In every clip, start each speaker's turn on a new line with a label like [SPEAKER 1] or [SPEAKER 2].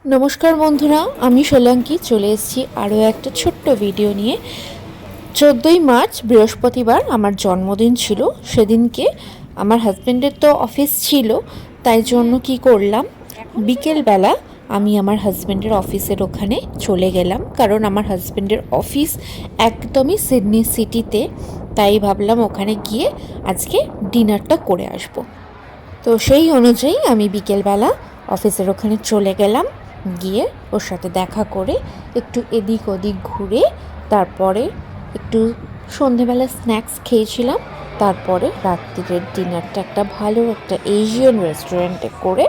[SPEAKER 1] नमस्कार बंधुरा आमी सोलांकी चले एसेছি आरो एक छोट्ट भिडियो निये 14 मार्च बृहस्पतिवार आमार जन्मदिन छिलो। सेदिनके आमार हाजबेंडेर तो अफिस छिलो, ताई जोन्नो कि करलाम बिकेल बेला आमी आमार हाजबेंडेर अफिसेर ओखाने चले गेलाम, कारण आमार हाजबेंडेर अफिस एकदमई सिडनी सिटीते। ताई भाबलाम ओखाने गिये आजके डिनारटा करे आसबो। तो सेई अनुयायी आमी बिकेल बेला अफिसेर ओखाने चले गेलाम। গিয়ে ওর সাথে দেখা করে একটু এদিক ওদিক ঘুরে তারপরে একটু সন্ধ্যেবেলা স্ন্যাক্স খেয়েছিলাম। তারপরে রাত্রির ডিনারটা একটা ভালো একটা এশিয়ান রেস্টুরেন্টে করে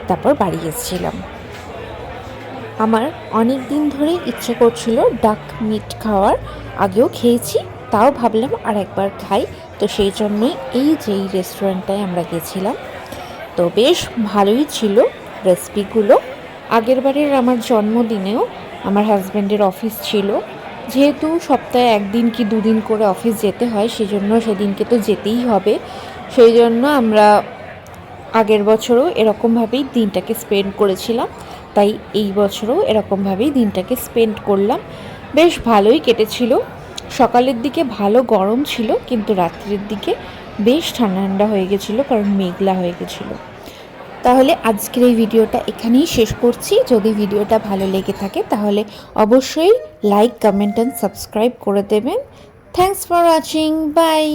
[SPEAKER 1] তারপর বাড়ি এসেছিলাম। আমার অনেক দিন ধরে ইচ্ছে করছিল ডাক মিট খাওয়ার, আগেও খেয়েছি, তাও ভাবলাম আর একবার খাই। তো সেই জন্যই এই যে এই রেস্টুরেন্টটায় আমরা গেছিলাম। তো বেশ ভালোই ছিল রেসিপিগুলো। আগের বারের আমার জন্মদিনেও আমার হাজব্যান্ডের অফিস ছিল, যেহেতু সপ্তাহে একদিন কি দুদিন করে অফিস যেতে হয়, সেজন্য সেদিনকে তো যেতেই হবে। সেই জন্য আমরা আগের বছরও এরকমভাবেই দিনটাকে স্পেন্ড করেছিলাম, তাই এই বছরও এরকমভাবেই দিনটাকে স্পেন্ড করলাম। বেশ ভালোই কেটেছিল। সকালের দিকে ভালো গরম ছিল, কিন্তু রাত্রের দিকে বেশ ঠান্ডা ঠান্ডা হয়ে গেছিলো, কারণ মেঘলা হয়ে গেছিলো। তাহলে আজকের এই ভিডিওটা এখানেই শেষ করছি। যদি ভিডিওটা ভালো লেগে থাকে তাহলে অবশ্যই লাইক, কমেন্ট অ্যান্ড সাবস্ক্রাইব করে দেবেন। Thanks for watching, by.